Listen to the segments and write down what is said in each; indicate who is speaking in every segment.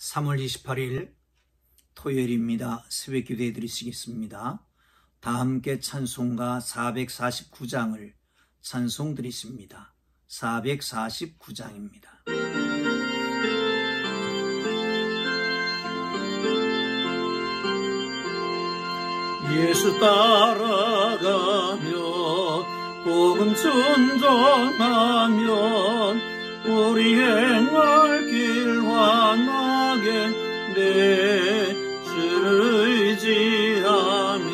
Speaker 1: 3월 28일 토요일입니다. 새벽 기도해 드리시겠습니다. 다 함께 찬송가 449장을 찬송 드리십니다. 449장입니다. 예수 따라가며 복음 순종하면 우리 행할 길 환하게 내 주를 의지하며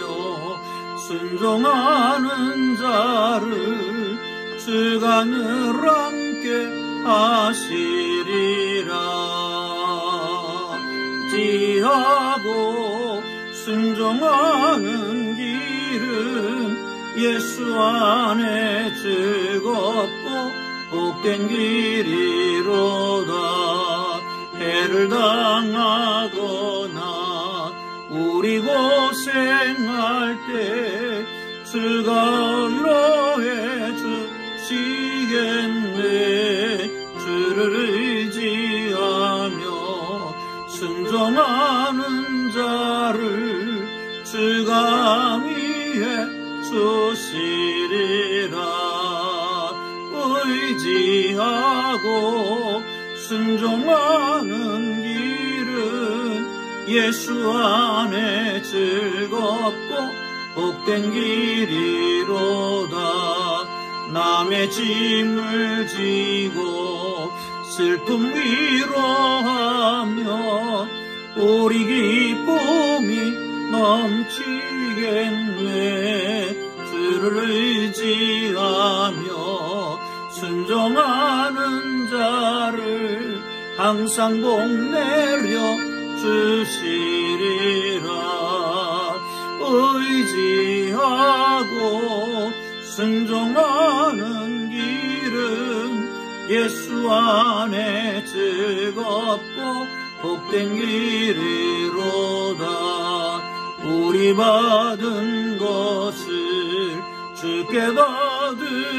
Speaker 1: 순종하는 자를 주가 늘 함께 하시리라. 지하고 순종하는 길은 예수 안에 즐겁고 복된 길이로다. 해를 당하거나 우리 고생할 때 주가 위로해 주시겠네. 주를 의지하며 순종하는 자를 주가 위해 주시리라. 의지하고 순종하는 길은 예수 안에 즐겁고 복된 길이로다. 남의 짐을 지고 슬픔 위로하며 우리 기쁨이 넘치겠네. 주를 의지하며 순종하는 자를 항상 복내려 주시리라. 의지하고 순종하는 길은 예수 안에 즐겁고 복된 길이로다. 우리 받은 것을 주께 받으리면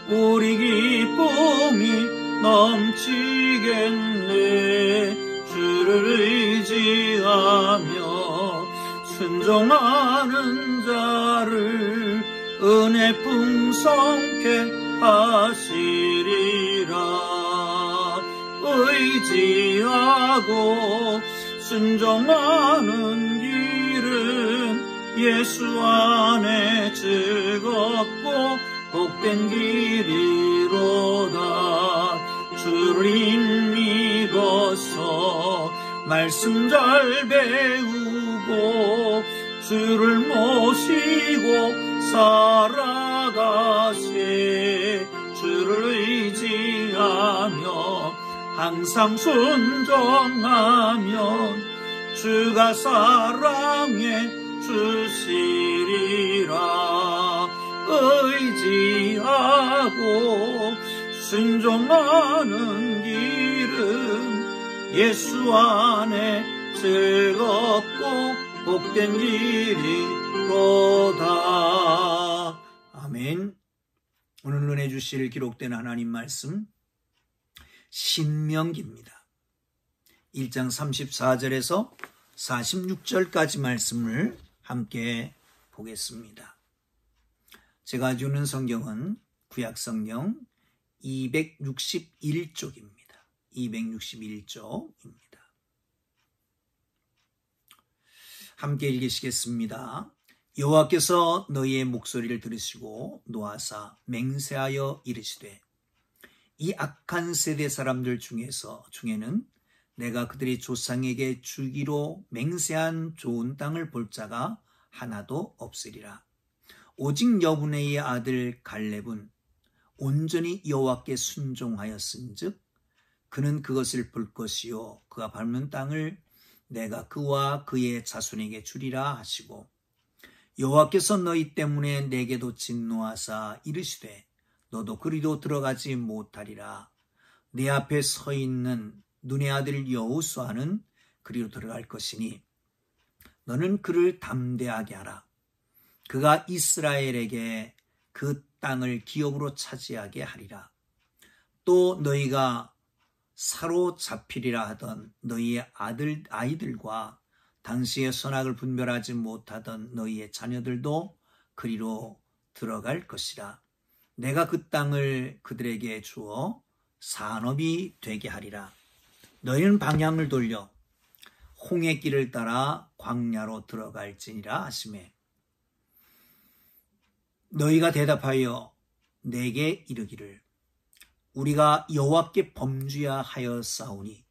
Speaker 1: 우리 기쁨이 넘치겠네. 주를 의지하며 순종하는 자를 은혜 풍성케 하시리라. 의지하고 순종하는 길은 예수 안에 즐겁고 복된 길이로다. 주를 믿어서 말씀 잘 배우고 주를 모시고 살아가세. 주를 의지하며 항상 순종하면 주가 사랑해 주시리라. 의지하고 순종하는 길은 예수 안에 즐겁고 복된 길이로다. 아멘. 오늘 은혜 주실 기록된 하나님 말씀 신명기입니다. 1장 34절에서 46절까지 말씀을 함께 보겠습니다. 제가 주는 성경은 구약성경 261쪽입니다. 261쪽입니다. 함께 읽으시겠습니다. 여호와께서 너희의 목소리를 들으시고 노하사 맹세하여 이르시되 이 악한 세대 사람들 중에는 내가 그들의 조상에게 주기로 맹세한 좋은 땅을 볼 자가 하나도 없으리라. 오직 여분의 아들 갈렙은 온전히 여호와께 순종하였은즉 그는 그것을 볼 것이요 그가 밟는 땅을 내가 그와 그의 자손에게 주리라 하시고 여호와께서 너희 때문에 내게도 진노하사 이르시되 너도 그리로 들어가지 못하리라. 내 앞에 서 있는 눈의 아들 여호수아는 그리로 들어갈 것이니 너는 그를 담대하게 하라. 그가 이스라엘에게 그 땅을 기업으로 차지하게 하리라. 또 너희가 사로잡히리라 하던 너희의 아이들과 당시의 선악을 분별하지 못하던 너희의 자녀들도 그리로 들어갈 것이라. 내가 그 땅을 그들에게 주어 산업이 되게 하리라. 너희는 방향을 돌려 홍해 길을 따라 광야로 들어갈지니라 하시매, 너희가 대답하여 내게 이르기를 우리가 여호와께 범죄하여 싸우니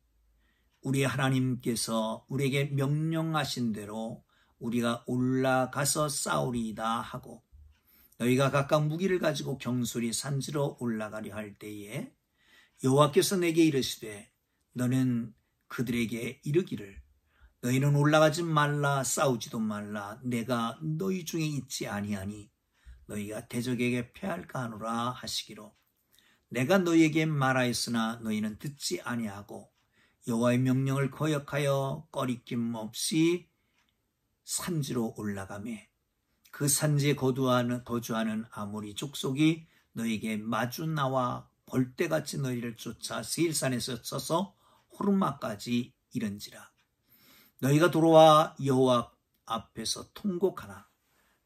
Speaker 1: 우리 하나님께서 우리에게 명령하신 대로 우리가 올라가서 싸우리이다 하고, 너희가 각각 무기를 가지고 경솔히 산지로 올라가려 할 때에 여호와께서 내게 이르시되 너는 그들에게 이르기를 너희는 올라가지 말라, 싸우지도 말라. 내가 너희 중에 있지 아니하니 너희가 대적에게 패할까 하노라 하시기로, 내가 너희에게 말하였으나 너희는 듣지 아니하고 여호와의 명령을 거역하여 꺼리낌 없이 산지로 올라가매, 그 산지에 거주하는 아모리 족속이 너희에게 마주 나와 벌떼같이 너희를 쫓아 세일산에서 쳐서 호르마까지 이른지라. 너희가 돌아와 여호와 앞에서 통곡하나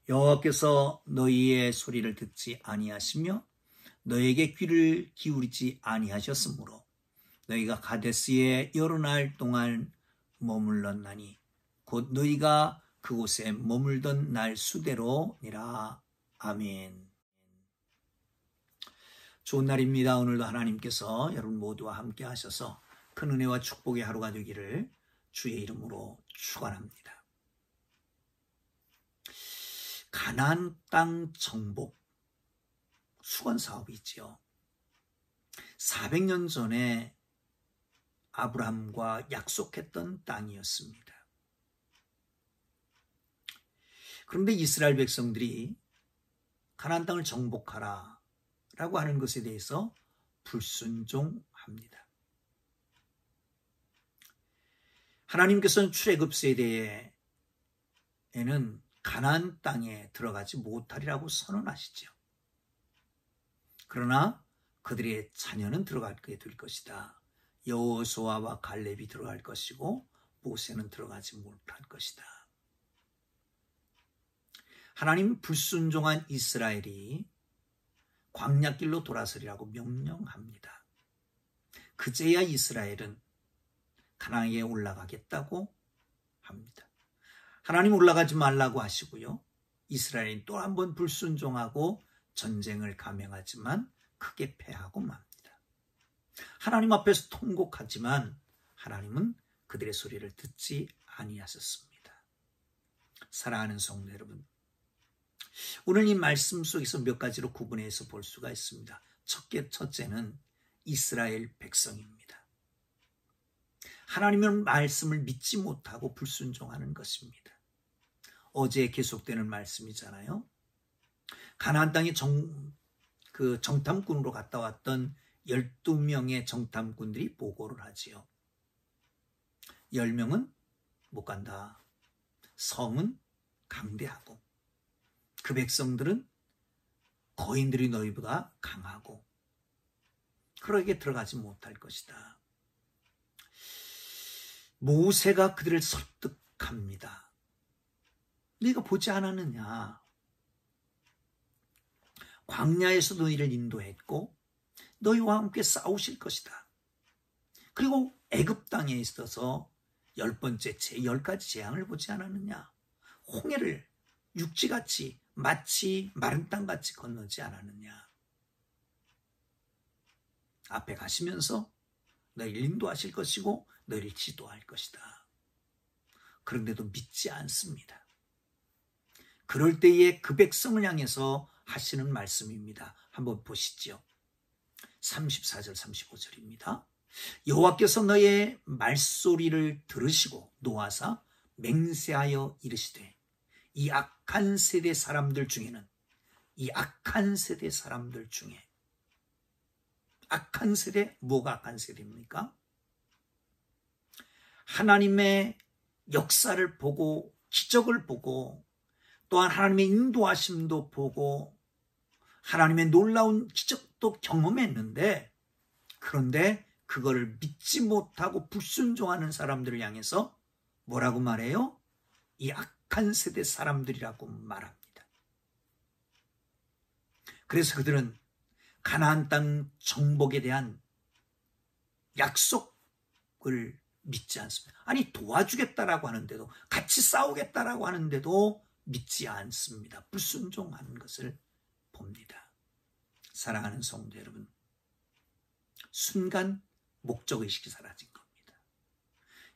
Speaker 1: 여호와께서 너희의 소리를 듣지 아니하시며 너희에게 귀를 기울이지 아니하셨으므로 너희가 가데스에 여러 날 동안 머물렀나니 곧 너희가 그곳에 머물던 날 수대로니라. 아멘. 좋은 날입니다. 오늘도 하나님께서 여러분 모두와 함께 하셔서 큰 은혜와 축복의 하루가 되기를 주의 이름으로 축원합니다. 가나안 땅 정복 수건 사업이 있지요. 400년 전에 아브라함과 약속했던 땅이었습니다. 그런데 이스라엘 백성들이 가나안 땅을 정복하라 라고 하는 것에 대해서 불순종합니다. 하나님께서는 출애굽 세대에는 가나안 땅에 들어가지 못하리라고 선언하시죠. 그러나 그들의 자녀는 들어가게 될 것이다. 여호수아와 갈렙이 들어갈 것이고 모세는 들어가지 못할 것이다. 하나님 불순종한 이스라엘이 광야길로 돌아서리라고 명령합니다. 그제야 이스라엘은 가나안에 올라가겠다고 합니다. 하나님 올라가지 말라고 하시고요. 이스라엘이 또 한 번 불순종하고 전쟁을 감행하지만 크게 패하고 맙니다. 하나님 앞에서 통곡하지만 하나님은 그들의 소리를 듣지 아니하셨습니다. 사랑하는 성도 여러분, 오늘 이 말씀 속에서 몇 가지로 구분해서 볼 수가 있습니다. 첫째는 이스라엘 백성입니다. 하나님의 말씀을 믿지 못하고 불순종하는 것입니다. 어제 계속되는 말씀이잖아요. 가나안 땅에 정탐꾼으로 갔다 왔던 12명의 정탐꾼들이 보고를 하지요. 10명은 못 간다. 성은 강대하고 그 백성들은 거인들이 너희보다 강하고 그러게 들어가지 못할 것이다. 모세가 그들을 설득합니다. 네가 보지 않았느냐? 광야에서 너희를 인도했고 너희와 함께 싸우실 것이다. 그리고 애굽 땅에 있어서 10번째 10가지 재앙을 보지 않았느냐? 홍해를 육지같이 마치 마른 땅같이 건너지 않았느냐? 앞에 가시면서 너희를 인도하실 것이고 너희를 지도할 것이다. 그런데도 믿지 않습니다. 그럴 때에 그 백성을 향해서 하시는 말씀입니다. 한번 보시죠. 34절 35절입니다. 여호와께서 너의 말소리를 들으시고 노하사 맹세하여 이르시되 이 악한 세대 사람들 중에는 악한 세대, 뭐가 악한 세대입니까? 하나님의 역사를 보고 기적을 보고 또한 하나님의 인도하심도 보고 하나님의 놀라운 기적도 경험했는데, 그런데 그거를 믿지 못하고 불순종하는 사람들을 향해서 뭐라고 말해요? 이 악한 세대 사람들이라고 말합니다. 그래서 그들은 가나안 땅 정복에 대한 약속을 믿지 않습니다. 아니, 도와주겠다라고 하는데도, 같이 싸우겠다라고 하는데도 믿지 않습니다. 불순종하는 것을 봅니다. 사랑하는 성도 여러분, 순간 목적의식이 사라진 겁니다.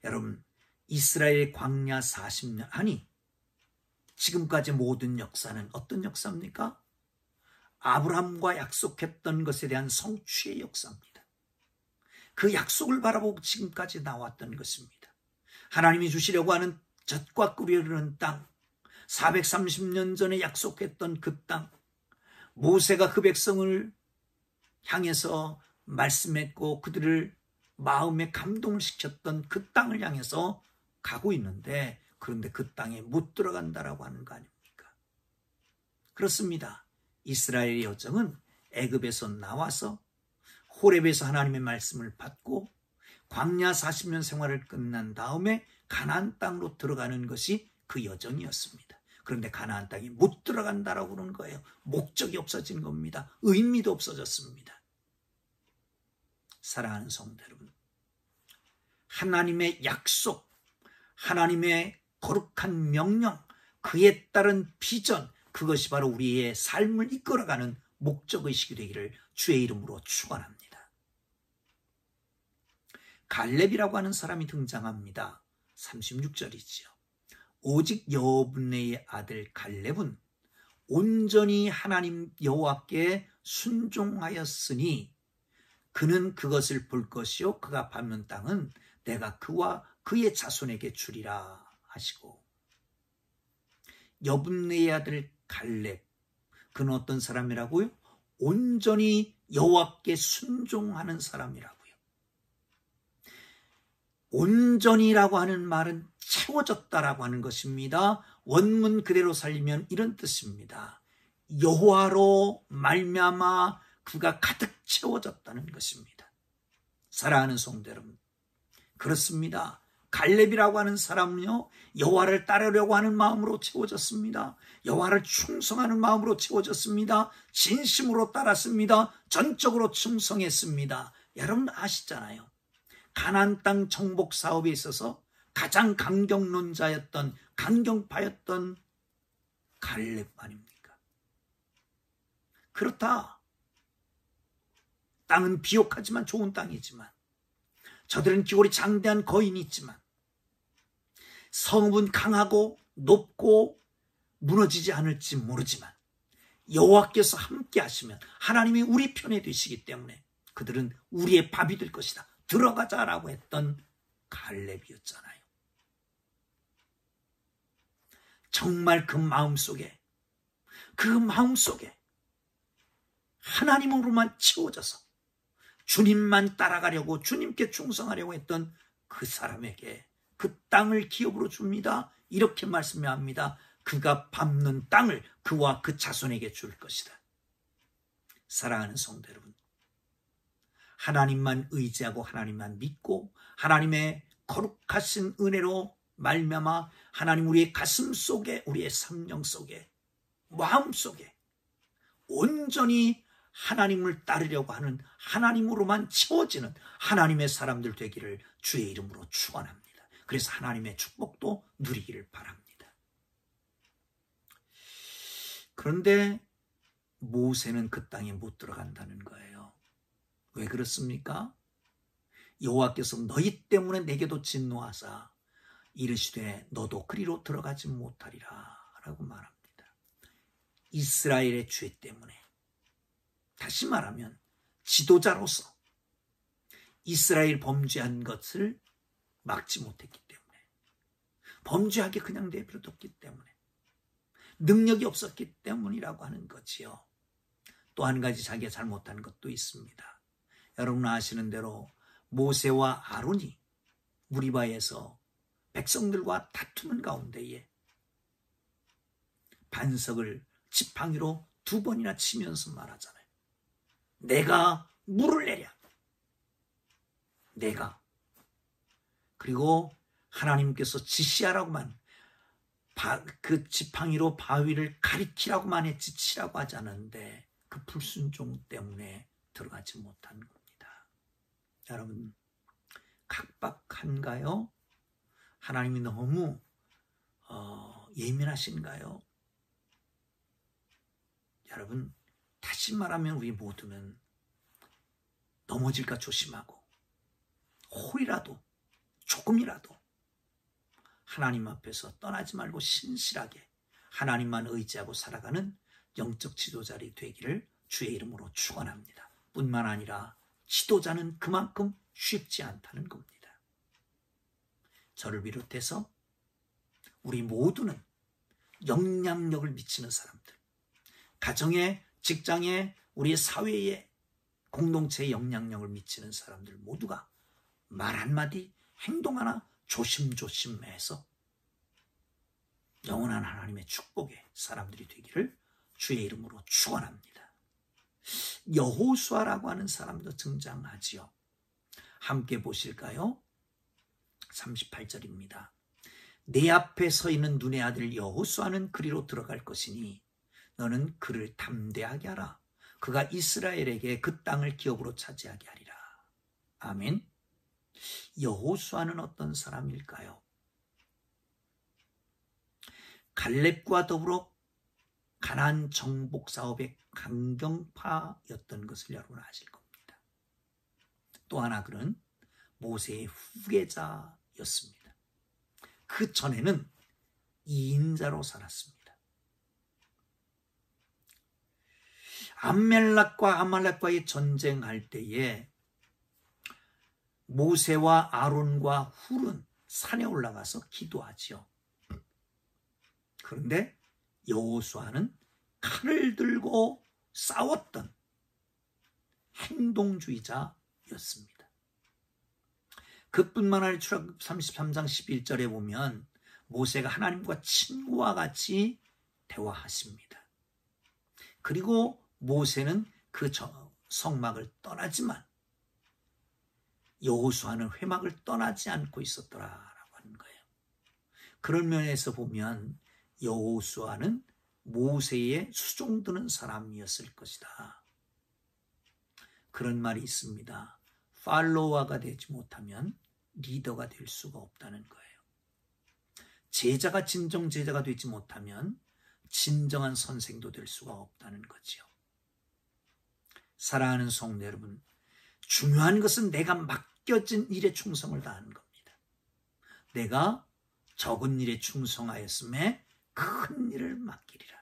Speaker 1: 여러분, 이스라엘 광야 40년, 아니 지금까지 모든 역사는 어떤 역사입니까? 아브라함과 약속했던 것에 대한 성취의 역사입니다. 그 약속을 바라보고 지금까지 나왔던 것입니다. 하나님이 주시려고 하는 젖과 꿀이 흐르는 땅, 430년 전에 약속했던 그 땅, 모세가 그 백성을 향해서 말씀했고 그들을 마음에 감동을 시켰던 그 땅을 향해서 가고 있는데, 그런데 그 땅에 못 들어간다라고 하는 거 아닙니까? 그렇습니다. 이스라엘의 여정은 애굽에서 나와서 호렙에서 하나님의 말씀을 받고 광야 40년 생활을 끝난 다음에 가나안 땅으로 들어가는 것이 그 여정이었습니다. 그런데 가나안 땅에 못 들어간다라고 그러는 거예요. 목적이 없어진 겁니다. 의미도 없어졌습니다. 사랑하는 성도 여러분, 하나님의 약속, 하나님의 거룩한 명령, 그에 따른 비전, 그것이 바로 우리의 삶을 이끌어가는 목적의식이 되기를 주의 이름으로 축원합니다. 갈렙이라고 하는 사람이 등장합니다. 36절이지요. 오직 여분네의 아들 갈렙은 온전히 하나님 여호와께 순종하였으니 그는 그것을 볼 것이요 그가 밟는 땅은 내가 그와 그의 자손에게 주리라 하시고, 여분네의 아들 갈렙, 그는 어떤 사람이라고요? 온전히 여호와께 순종하는 사람이라고요. 온전히라고 하는 말은 채워졌다라고 하는 것입니다. 원문 그대로 살리면 이런 뜻입니다. 여호와로 말미암아 그가 가득 채워졌다는 것입니다. 사랑하는 성도 여러분, 그렇습니다. 갈렙이라고 하는 사람은요, 여호와를 따르려고 하는 마음으로 채워졌습니다. 여호와를 충성하는 마음으로 채워졌습니다. 진심으로 따랐습니다. 전적으로 충성했습니다. 여러분 아시잖아요. 가나안 땅 정복 사업에 있어서 가장 강경론자였던, 강경파였던 갈렙 아닙니까? 그렇다. 땅은 비옥하지만 좋은 땅이지만, 저들은 기골이 장대한 거인이 있지만, 성읍은 강하고 높고 무너지지 않을지 모르지만 여호와께서 함께 하시면 하나님이 우리 편에 되시기 때문에 그들은 우리의 밥이 될 것이다, 들어가자라고 했던 갈렙이었잖아요. 정말 그 마음속에 하나님으로만 채워져서 주님만 따라가려고, 주님께 충성하려고 했던 그 사람에게 그 땅을 기업으로 줍니다. 이렇게 말씀합니다. 그가 밟는 땅을 그와 그 자손에게 줄 것이다. 사랑하는 성도 여러분, 하나님만 의지하고 하나님만 믿고 하나님의 거룩하신 은혜로 말미암아 하나님 우리의 가슴 속에, 우리의 심령 속에, 마음 속에 온전히 하나님을 따르려고 하는, 하나님으로만 채워지는 하나님의 사람들 되기를 주의 이름으로 축원합니다. 그래서 하나님의 축복도 누리기를 바랍니다. 그런데 모세는 그 땅에 못 들어간다는 거예요. 왜 그렇습니까? 여호와께서 너희 때문에 내게도 진노하사 이르시되 너도 그리로 들어가지 못하리라 라고 말합니다. 이스라엘의 죄 때문에, 다시 말하면 지도자로서 이스라엘 범죄한 것을 막지 못했기 때문에, 범죄하게 그냥 내버려뒀기 때문에, 능력이 없었기 때문이라고 하는 거지요. 또 한 가지 자기가 잘못한 것도 있습니다. 여러분 아시는 대로 모세와 아론이 무리바에서 백성들과 다투는 가운데에 반석을 지팡이로 2번이나 치면서 말하잖아요. 내가 물을 내랴. 내가. 그리고 하나님께서 지시하라고만, 그 지팡이로 바위를 가리키라고만 했지 치라고 하지 않았는데 그 불순종 때문에 들어가지 못한 겁니다. 여러분, 각박한가요? 하나님이 너무 예민하신가요? 여러분, 다시 말하면 우리 모두는 넘어질까 조심하고 혹이라도 조금이라도 하나님 앞에서 떠나지 말고 신실하게 하나님만 의지하고 살아가는 영적 지도자들이 되기를 주의 이름으로 축원합니다. 뿐만 아니라 지도자는 그만큼 쉽지 않다는 겁니다. 저를 비롯해서 우리 모두는 영향력을 미치는 사람들, 가정에, 직장에, 우리 사회에, 공동체에 영향력을 미치는 사람들 모두가 말 한마디, 행동 하나 조심조심해서 영원한 하나님의 축복의 사람들이 되기를 주의 이름으로 축원합니다. 여호수아라고 하는 사람도 등장하지요. 함께 보실까요? 38절입니다. 내 앞에 서 있는 눈의 아들 여호수아는 그리로 들어갈 것이니 너는 그를 담대하게 하라. 그가 이스라엘에게 그 땅을 기업으로 차지하게 하리라. 아멘. 여호수아는 어떤 사람일까요? 갈렙과 더불어 가나안 정복 사업의 강경파였던 것을 여러분 아실 겁니다. 또 하나 그는 모세의 후계자였습니다. 그 전에는 2인자로 살았습니다. 암멜락과 아말렉과의 전쟁할 때에 모세와 아론과 훌은 산에 올라가서 기도하지요. 그런데 여호수아는 칼을 들고 싸웠던 행동주의자였습니다. 그뿐만 아니라 출애굽 33장 11절에 보면 모세가 하나님과 친구와 같이 대화하십니다. 그리고 모세는 그 성막을 떠나지만 여호수아는 회막을 떠나지 않고 있었더라라고 하는 거예요. 그런 면에서 보면 여호수아는 모세의 수종드는 사람이었을 것이다. 그런 말이 있습니다. 팔로워가 되지 못하면 리더가 될 수가 없다는 거예요. 제자가 진정 제자가 되지 못하면 진정한 선생도 될 수가 없다는 거지요. 사랑하는 성도 여러분, 중요한 것은 내가 맡겨진 일에 충성을 다하는 겁니다. 내가 적은 일에 충성하였음에 큰 일을 맡기리라.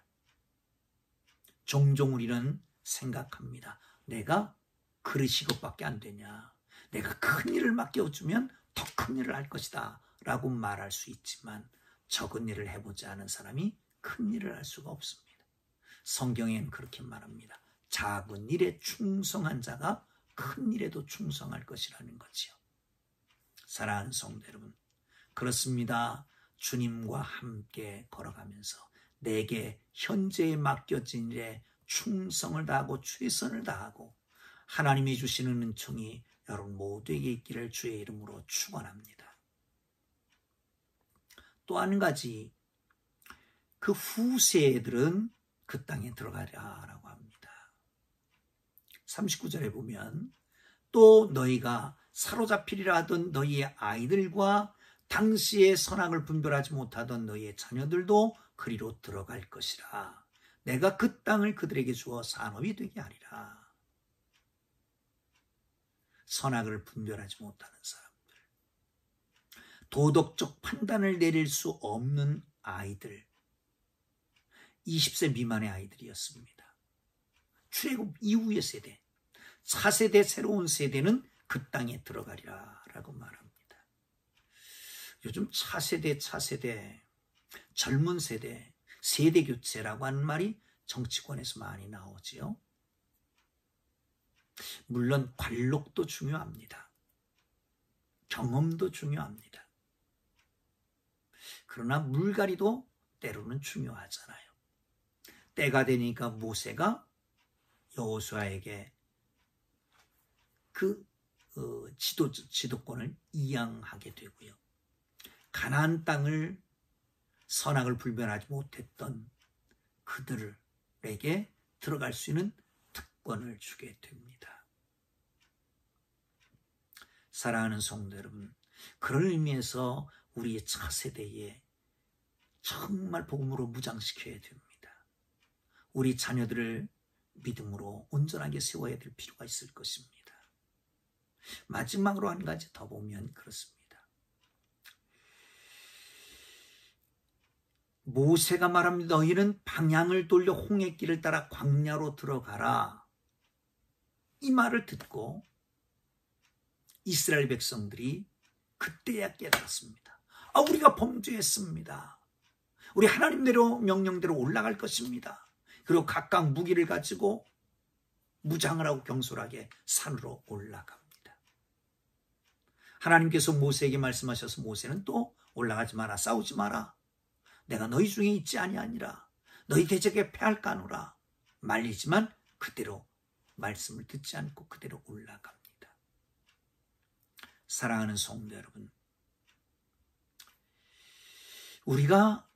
Speaker 1: 종종 우리는 생각합니다. 내가 그릇이 것밖에 안 되냐. 내가 큰 일을 맡겨주면 더 큰 일을 할 것이다 라고 말할 수 있지만 적은 일을 해보지 않은 사람이 큰 일을 할 수가 없습니다. 성경에는 그렇게 말합니다. 작은 일에 충성한 자가 큰 일에도 충성할 것이라는 거지요. 사랑하는 성도 여러분, 그렇습니다. 주님과 함께 걸어가면서 내게 현재에 맡겨진 일에 충성을 다하고 최선을 다하고 하나님이 주시는 은총이 여러분 모두에게 있기를 주의 이름으로 축원합니다. 또 한 가지, 그 후세들은 그 땅에 들어가리라고 합니다. 39절에 보면 또 너희가 사로잡히리라 하던 너희의 아이들과 당시의 선악을 분별하지 못하던 너희의 자녀들도 그리로 들어갈 것이라. 내가 그 땅을 그들에게 주어 산업이 되게 하리라. 선악을 분별하지 못하는 사람들, 도덕적 판단을 내릴 수 없는 아이들, 20세 미만의 아이들이었습니다. 출애굽 이후의 세대, 차세대 새로운 세대는 그 땅에 들어가리라 라고 말합니다. 요즘 차세대, 젊은 세대, 세대교체라고 하는 말이 정치권에서 많이 나오지요. 물론 관록도 중요합니다. 경험도 중요합니다. 그러나 물갈이도 때로는 중요하잖아요. 때가 되니까 모세가 여호수아에게 그 지도권을 이양하게 되고요. 가나안 땅을 선악을 분별하지 못했던 그들에게 들어갈 수 있는 특권을 주게 됩니다. 사랑하는 성도 여러분, 그런 의미에서 우리의 차세대에 정말 복음으로 무장시켜야 됩니다. 우리 자녀들을 믿음으로 온전하게 세워야 될 필요가 있을 것입니다. 마지막으로 한 가지 더 보면 그렇습니다. 모세가 말합니다. 너희는 방향을 돌려 홍해길을 따라 광야로 들어가라. 이 말을 듣고 이스라엘 백성들이 그때야 깨달았습니다. 우리가 범죄했습니다. 우리 하나님대로 명령대로 올라갈 것입니다. 그리고 각각 무기를 가지고 무장을 하고 경솔하게 산으로 올라갑니다. 하나님께서 모세에게 말씀하셔서 모세는 또 올라가지 마라, 싸우지 마라. 내가 너희 중에 있지 아니하니라. 너희 대적에 패할까노라. 말리지만 그대로 말씀을 듣지 않고 그대로 올라갑니다. 사랑하는 성도 여러분, 우리가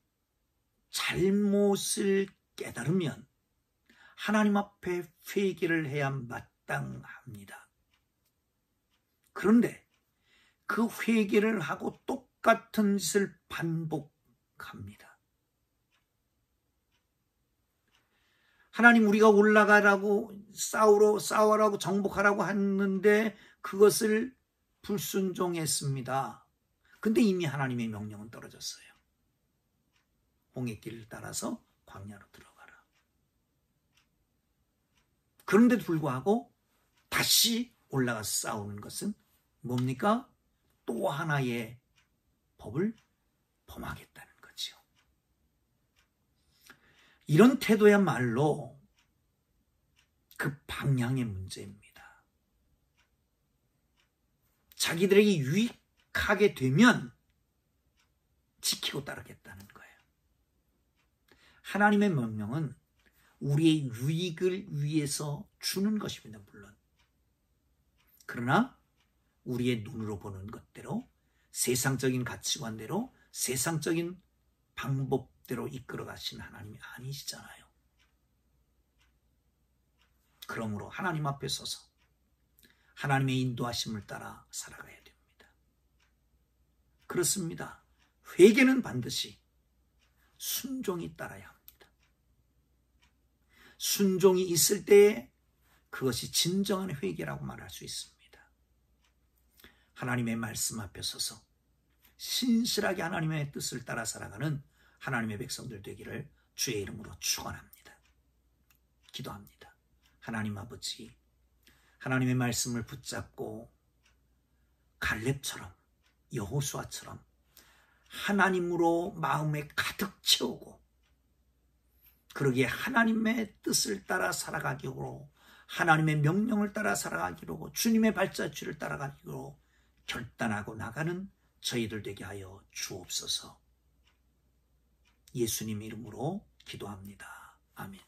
Speaker 1: 잘못을 깨달으면 하나님 앞에 회개를 해야 마땅합니다. 그런데 그 회개를 하고 똑같은 짓을 반복합니다. 하나님 우리가 올라가라고 싸우라고 정복하라고 했는데 그것을 불순종했습니다. 근데 이미 하나님의 명령은 떨어졌어요. 홍해길을 따라서 광야로 들어가라. 그런데도 불구하고 다시 올라가서 싸우는 것은 뭡니까? 또 하나의 법을 범하겠다는 거지요. 이런 태도야말로 그 방향의 문제입니다. 자기들에게 유익하게 되면 지키고 따르겠다는 거예요. 하나님의 명령은 우리의 유익을 위해서 주는 것입니다. 물론. 그러나 우리의 눈으로 보는 것대로 세상적인 가치관대로 세상적인 방법대로 이끌어 가신 하나님이 아니시잖아요. 그러므로 하나님 앞에 서서 하나님의 인도하심을 따라 살아가야 됩니다. 그렇습니다. 회개는 반드시 순종이 따라야 합니다. 순종이 있을 때에 그것이 진정한 회개라고 말할 수 있습니다. 하나님의 말씀 앞에 서서 신실하게 하나님의 뜻을 따라 살아가는 하나님의 백성들 되기를 주의 이름으로 축원합니다. 기도합니다. 하나님 아버지, 하나님의 말씀을 붙잡고 갈렙처럼 여호수아처럼 하나님으로 마음에 가득 채우고 그러기에 하나님의 뜻을 따라 살아가기로 하나님의 명령을 따라 살아가기로 주님의 발자취를 따라가기로 결단하고 나가는 저희들 되게 하여 주옵소서. 예수님 이름으로 기도합니다. 아멘.